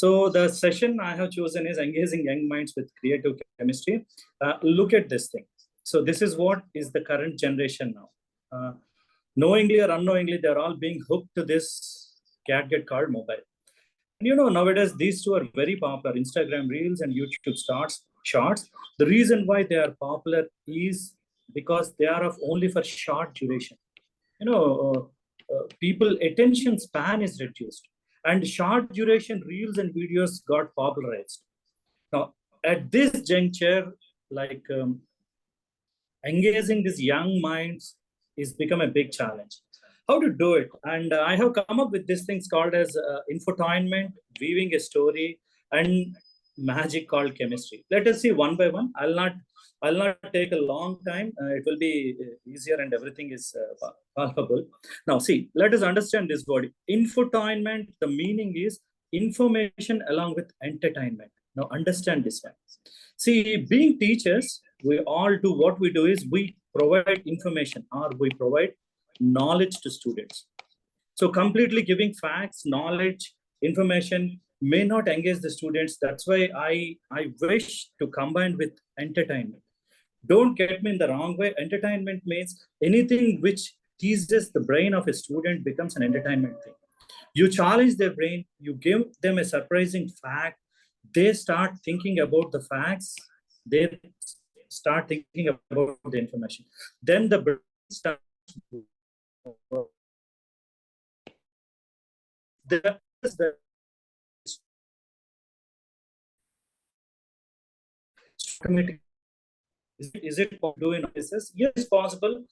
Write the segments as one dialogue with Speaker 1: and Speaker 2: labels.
Speaker 1: So the session I have chosen is engaging young minds with creative chemistry. Look at this thing. So this is what is the current generation now. Knowingly or unknowingly, they're all being hooked to this gadget called mobile. And nowadays these two are very popular, Instagram Reels and YouTube Shorts. The reason why they are popular is because they are of only for short duration. People attention span is reduced, and short duration reels and videos got popularized. Now, at this juncture, like engaging these young minds is become a big challenge. How to do it? And I have come up with these things called as infotainment, weaving a story, and magic called chemistry. Let us see one by one. I'll not take a long time. It will be easier and everything is palpable. Now, see, let us understand this word. Infotainment, the meaning is information along with entertainment. Now, understand this one. See, being teachers, we all do what we do is we provide information or we provide knowledge to students. So completely giving facts, knowledge, information may not engage the students. That's why I wish to combine with entertainment. Don't get me in the wrong way. Entertainment means anything which teases the brain of a student becomes an entertainment thing. You challenge their brain, you give them a surprising fact, they start thinking about the facts, they start thinking about the information. Then the brain starts Is it doing this? Yes, it's possible.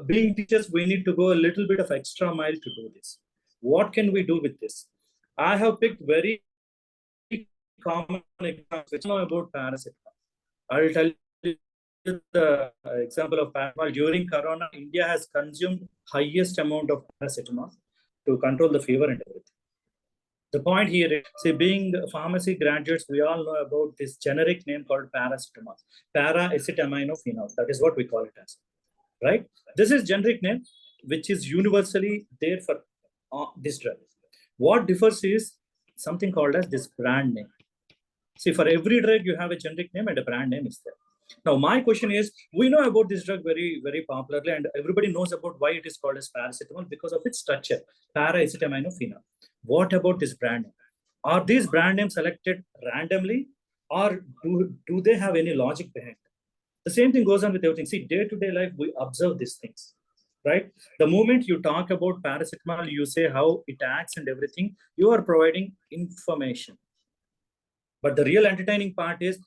Speaker 1: Being teachers, we need to go a little bit of extra mile to do this. What can we do with this? I have picked very common examples about paracetamol. I will tell you the example of paracetamol. During Corona, India has consumed highest amount of paracetamol to control the fever and everything. The point here is, see, being pharmacy graduates, we all know about this generic name called paracetamol, para-acetaminophenol. That is what we call it as, right? This is generic name, which is universally there for this drug. What differs is something called as this brand name. See, for every drug, you have a generic name and a brand name is there. Now, my question is, we know about this drug very, very popularly, and everybody knows about why it is called as paracetamol because of its structure, para-acetaminophenol. What about this brand name? Are these brand names selected randomly, or do they have any logic behind it? The same thing goes on with everything. See, day-to-day life, we observe these things, right? The moment you talk about paracetamol, you say how it acts and everything, you are providing information. But the real entertaining part is,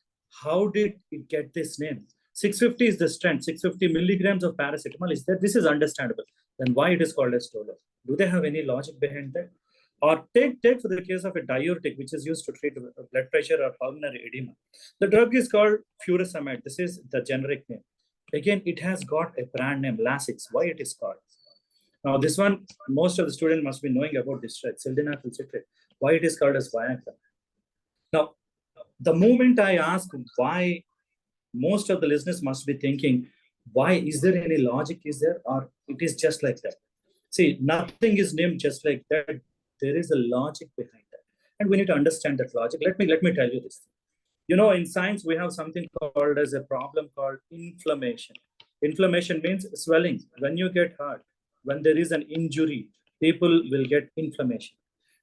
Speaker 1: how did it get this name? 650 is the strength, 650 milligrams of paracetamol is there. This is understandable. Then why it is called as Dolo? Do they have any logic behind that? Or take for the case of a diuretic, which is used to treat blood pressure or pulmonary edema. The drug is called furosemide. This is the generic name. Again, it has got a brand name, Lasix. Why it is called? Now, this one, most of the students must be knowing about this drug, sildenafil citrate. Why it is called as Viagra? Now, the moment I ask why, most of the listeners must be thinking, why is there any logic is there, or it is just like that? See, nothing is named just like that. There is a logic behind that, and we need to understand that logic. Let me tell you this. In science, we have something called as a problem called inflammation. Inflammation means swelling. When you get hurt, when there is an injury, people will get inflammation.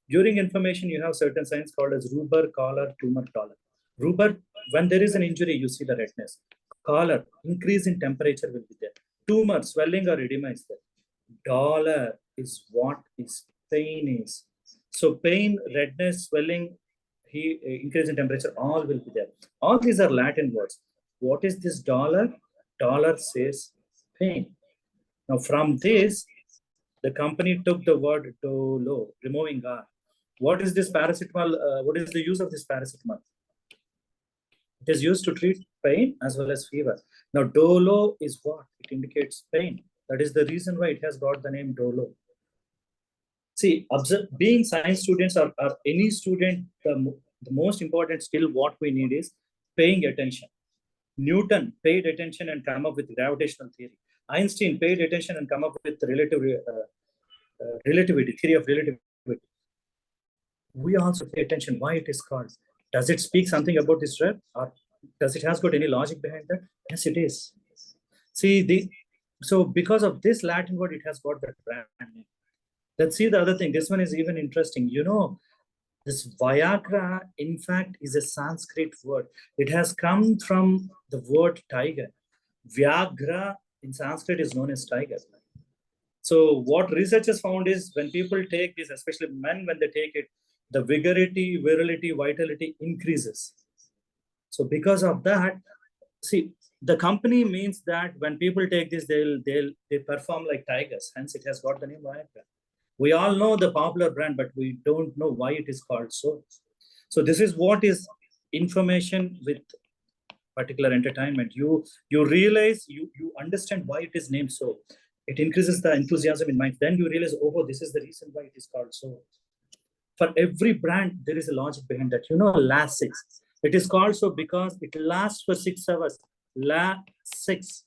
Speaker 1: During inflammation, you have certain signs called as rubor, collar, tumor, dollar. Rubor, when there is an injury, you see the redness. Collar, increase in temperature will be there. Tumor, swelling or edema is there. Dollar is what is pain is. So pain, redness, swelling, increase in temperature, all will be there. All these are Latin words. What is this dollar? Dollar says pain. Now from this, the company took the word dolo, removing R. What is this paracetamol? What is the use of this paracetamol? It is used to treat pain as well as fever. Now, dolo is what? It indicates pain. That is the reason why it has got the name dolo. See, being science students or any student, the most important skill what we need is paying attention. Newton paid attention and come up with gravitational theory. Einstein paid attention and come up with relativity, theory of relativity. we also pay attention why it is called. Does it speak something about this drug, or does it has got any logic behind that? Yes, it is. See, so because of this Latin word, it has got that brand name. Let's see the other thing. This one is even interesting. This Viagra, in fact, is a Sanskrit word. It has come from the word tiger. Viagra in Sanskrit is known as tiger. So what researchers found is when people take this, especially men, when they take it, the vigority, virility, vitality increases. So because of that, see, the company means that when people take this, they perform like tigers. Hence, it has got the name Viagra. We all know the popular brand, but we don't know why it is called so. So this is what is information with particular entertainment. You realize, you understand why it is named so. It increases the enthusiasm in mind. Then you realize, oh, this is the reason why it is called so. For every brand, there is a logic behind that. Last 6. It is called so because it lasts for 6 hours. La 6.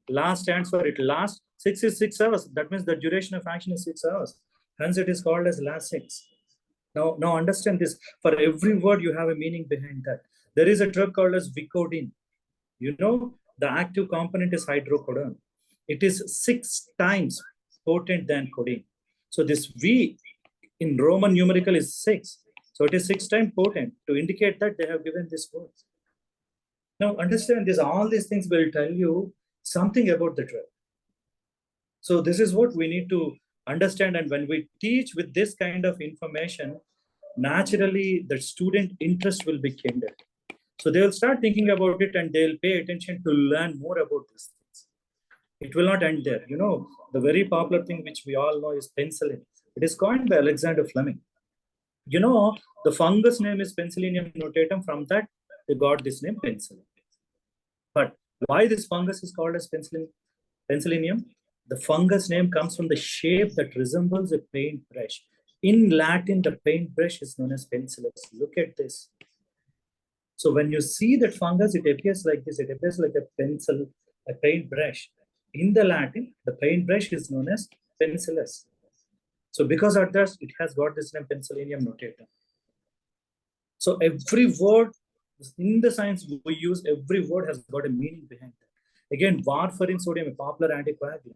Speaker 1: La stands for it lasts. 6 is 6 hours. That means the duration of action is 6 hours. Hence, it is called as La 6. Now understand this. For every word, you have a meaning behind that. There is a drug called as Vicodin. The active component is hydrocodone. It is 6 times potent than codeine. So this V in Roman numerical is 6. So it is 6 times potent. To indicate that, they have given this word. Now understand this. All these things will tell you something about the drug. So this is what we need to understand. And when we teach with this kind of information, naturally the student interest will be kindled. So they will start thinking about it and they'll pay attention to learn more about these things. It will not end there. The very popular thing which we all know is penicillin. It is coined by Alexander Fleming. The fungus name is Penicillium notatum. From that, they got this name penicillin. But why this fungus is called as penicillium? The fungus name comes from the shape that resembles a paintbrush. In Latin, the paintbrush is known as penicillus. Look at this. So when you see that fungus, it appears like this. It appears like a pencil, a paintbrush. In the Latin, the paintbrush is known as penicillus. So because of that, it has got this name Penicillium notatum. So every word in the science we use, every word has got a meaning behind that. Again, warfarin sodium, a popular anticoagulant.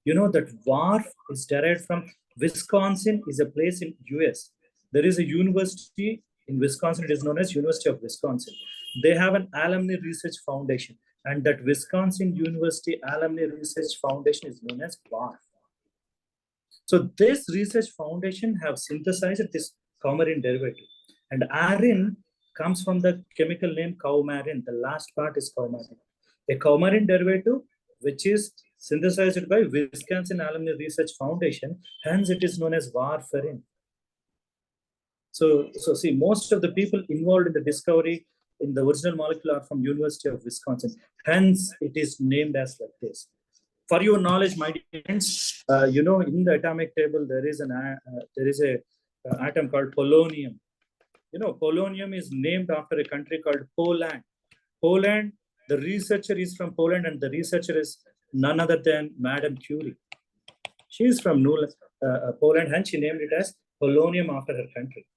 Speaker 1: That warf is derived from Wisconsin, is a place in US. There is a university in Wisconsin. It is known as University of Wisconsin. They have an alumni research foundation, and that Wisconsin University Alumni Research Foundation is known as WARF. So this research foundation have synthesized this coumarin derivative, and arin comes from the chemical name coumarin. The last part is coumarin. A coumarin derivative which is synthesized by Wisconsin Alumni Research Foundation. Hence, it is known as warfarin. So see, most of the people involved in the discovery in the original molecule are from University of Wisconsin. Hence, it is named as like this. For your knowledge, my friends, in the atomic table, there is a atom called polonium. Polonium is named after a country called Poland. Poland, the researcher is from Poland, and the researcher is none other than Madame Curie. She is from Poland, and she named it as polonium after her country.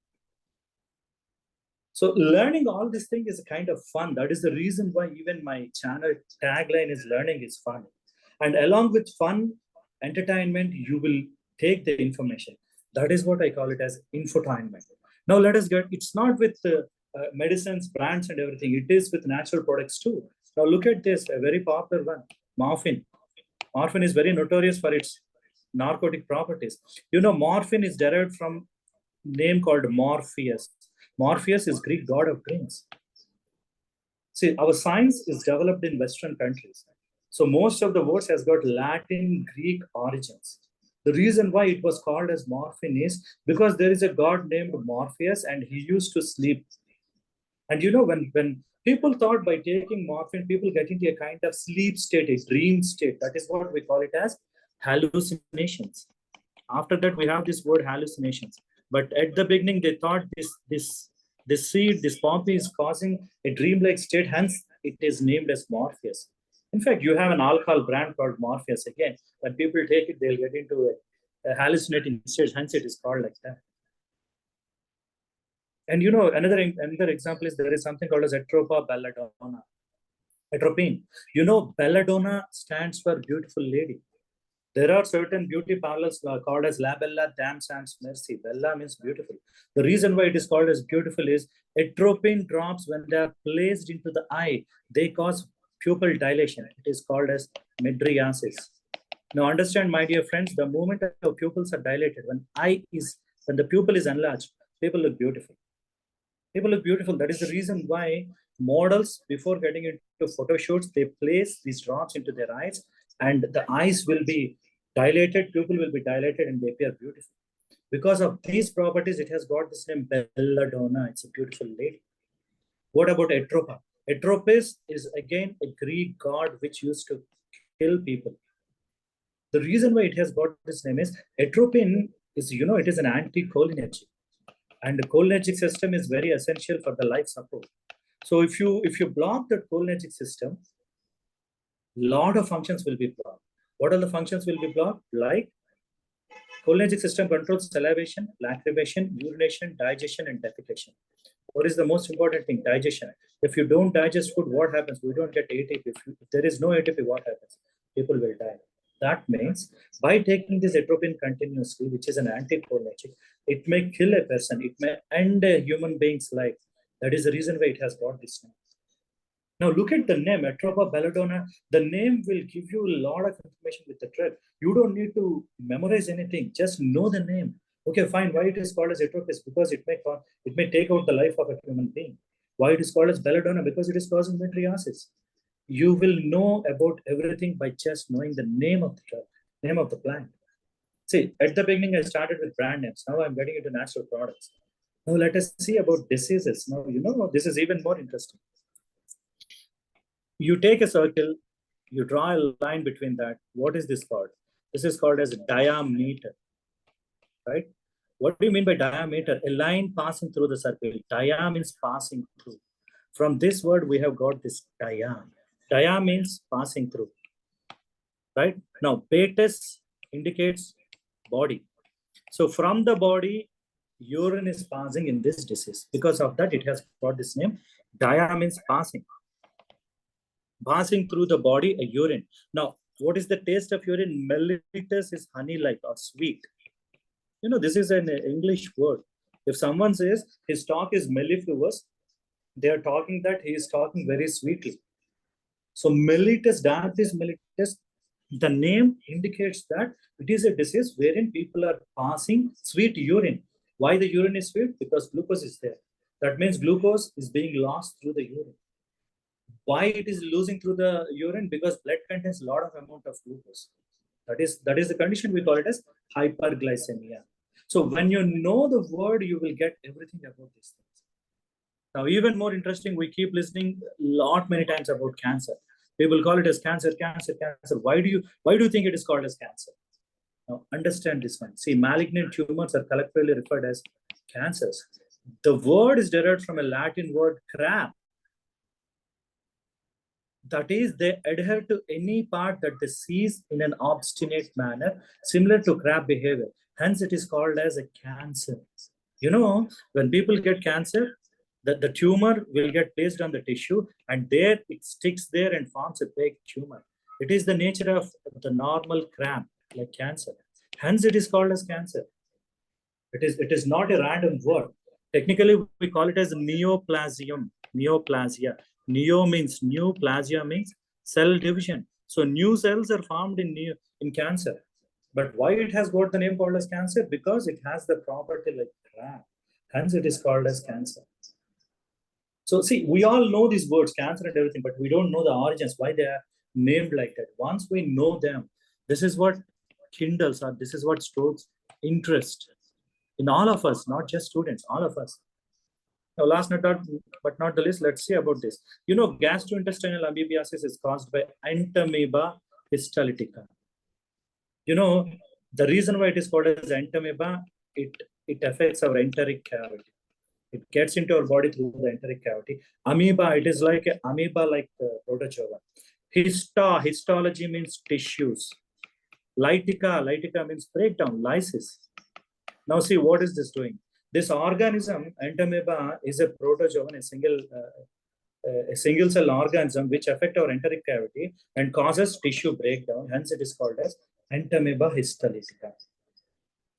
Speaker 1: So learning all these things is a kind of fun. That is the reason why even my channel tagline is learning is fun. And along with fun, entertainment, you will take the information. That is what I call it as infotainment. Now let us get, it's not with medicines, brands and everything. It is with natural products too. Now look at this, a very popular one, morphine. Morphine is very notorious for its narcotic properties. Morphine is derived from name called Morpheus. Morpheus is Greek god of dreams. See, our science is developed in Western countries. So most of the words has got Latin, Greek origins. The reason why it was called as morphine is because there is a god named Morpheus and he used to sleep. And when people thought by taking morphine, people get into a kind of sleep state, a dream state. That is what we call it as hallucinations. After that, we have this word hallucinations. But at the beginning, they thought this seed, this poppy is causing a dreamlike state. Hence, it is named as Morpheus. In fact, you have an alcohol brand called Morpheus. Again, when people take it, they'll get into a hallucinating state. Hence, it is called like that. And another example is there is something called as Atropa Belladonna. Atropine. Belladonna stands for beautiful lady. There are certain beauty parlors called as La Bella Dame Sans Mercy. Bella means beautiful. The reason why it is called as beautiful is atropine drops, when they are placed into the eye, they cause pupil dilation. It is called as mydriasis. Now understand, my dear friends, the moment our pupils are dilated, when the pupil is enlarged, people look beautiful. People look beautiful. That is the reason why models, before getting into photo shoots, they place these drops into their eyes, and the eyes will be dilated, pupil will be dilated, and they appear beautiful. Because of these properties, it has got this name Belladonna. It's a beautiful lady. What about Atropa? Atropis is again a Greek god which used to kill people. The reason why it has got this name is atropine is, it is an anticholinergic. And the cholinergic system is very essential for the life support. So if you block the cholinergic system, lot of functions will be blocked. What are the functions will be blocked? Like cholinergic system controls salivation, lacrimation, urination, digestion, and defecation. What is the most important thing? Digestion. If you don't digest food, what happens? We don't get ATP. If there is no ATP, what happens? People will die. That means by taking this atropine continuously, which is an anticholinergic, it may kill a person. It may end a human being's life. That is the reason why it has got this name. Now look at the name, Atropa Belladonna. The name will give you a lot of information with the drug. You don't need to memorize anything. Just know the name. Okay, fine. Why it is called as Atropis? Because it may take out the life of a human being. Why it is called as Belladonna? Because it is causing mydriasis. You will know about everything by just knowing the name of the drug, name of the plant. See, at the beginning, I started with brand names. Now I'm getting into natural products. Now let us see about diseases. Now, this is even more interesting. You take a circle, you draw a line between that. What is this called? This is called as diameter, right? What do you mean by diameter? A line passing through the circle. Dia means passing through. From this word, we have got this dia. Dia means passing through, right? Now, betus indicates body. So from the body, urine is passing in this disease. Because of that, it has got this name. Dia means passing. Passing through the body, a urine. Now, what is the taste of urine? Mellitus is honey-like or sweet. This is an English word. If someone says his talk is mellifluous, they are talking that he is talking very sweetly. So mellitus, diabetes mellitus, the name indicates that it is a disease wherein people are passing sweet urine. Why the urine is sweet? Because glucose is there. That means glucose is being lost through the urine. Why it is losing through the urine? Because blood contains a lot of amount of glucose. That is the condition we call it as hyperglycemia. So when you know the word, you will get everything about these things. Now, even more interesting, we keep listening many times about cancer. People call it as cancer, cancer, cancer. Why do you think it is called as cancer? Now, understand this one. See, malignant tumors are collectively referred as cancers. The word is derived from a Latin word crab. That is, they adhere to any part that they seize in an obstinate manner, similar to crab behavior. Hence, it is called as a cancer. When people get cancer, the tumor will get placed on the tissue, and there it sticks there and forms a big tumor. It is the nature of the normal crab, like cancer. Hence, it is called as cancer. It is not a random word. Technically, we call it as neoplasia. Neo means new, plasia means cell division. So new cells are formed in cancer. But why it has got the name called as cancer? Because it has the property like crab. Hence, it is called as cancer. So see, we all know these words, cancer and everything, but we don't know the origins, why they are named like that. Once we know them, this is what kindles, or this is what stokes interest in all of us, not just students, all of us. Now, last but not the least, let's see about this. Gastrointestinal amoebiasis is caused by entamoeba histolytica. The reason why it is called as entamoeba, it affects our enteric cavity. It gets into our body through the enteric cavity. Amoeba, it is like an amoeba like protozoa. Histology means tissues. Lytica means breakdown, lysis. Now see, what is this doing? This organism, entamoeba, is a protozoan, a single cell organism which affect our enteric cavity and causes tissue breakdown. Hence, it is called as entamoeba histolytica.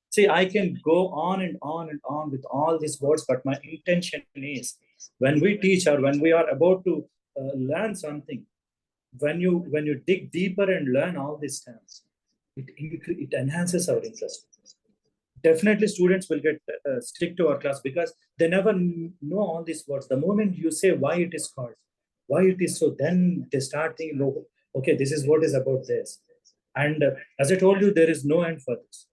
Speaker 1: See, I can go on and on and on with all these words, but my intention is when we teach or when we are about to learn something, when you dig deeper and learn all these terms, it enhances our interest. Definitely, students will get stick to our class because they never know all these words. The moment you say why it is called, why it is so, then they start thinking, oh, okay, this is what is about this. And as I told you, there is no end for this.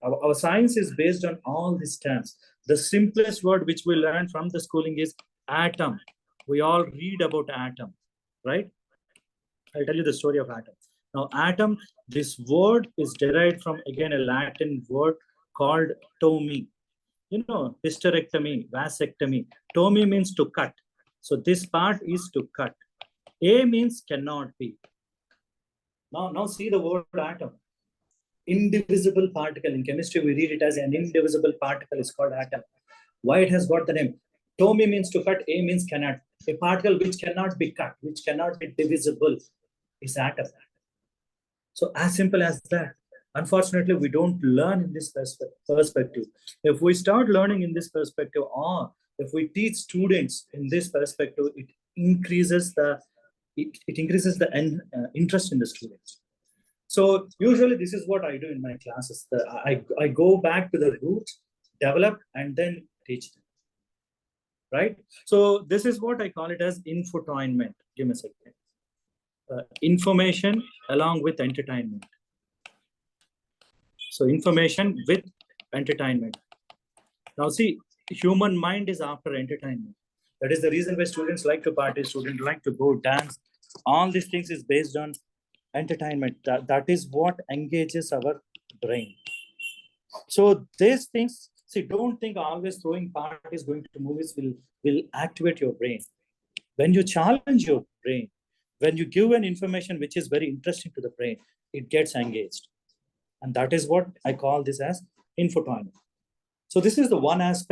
Speaker 1: Our science is based on all these terms. The simplest word which we learn from the schooling is atom. We all read about atom, right? I'll tell you the story of atom. Now, atom, this word is derived from, again, a Latin word called tomi. You know, hysterectomy, vasectomy. Tomi means to cut. So this part is to cut. A means cannot be. Now see the word atom. Indivisible particle. In chemistry, we read it as an indivisible particle is called atom. Why it has got the name? Tomi means to cut, A means cannot. A particle which cannot be cut, which cannot be divisible is atom. So as simple as that. Unfortunately, we don't learn in this perspective. If we start learning in this perspective, or if we teach students in this perspective, it increases the interest in the students. So usually this is what I do in my classes. I go back to the roots, develop, and then teach them. Right? So this is what I call it as infotainment. Give me a second. Information along with entertainment. So information with entertainment. Now see, human mind is after entertainment. That is the reason why students like to party, students like to go dance. All these things is based on entertainment. That is what engages our brain. So these things, see, don't think always throwing parties, going to movies will activate your brain. When you challenge your brain, when you give an information which is very interesting to the brain, it gets engaged. And that is what I call this as infotainment. So this is the one aspect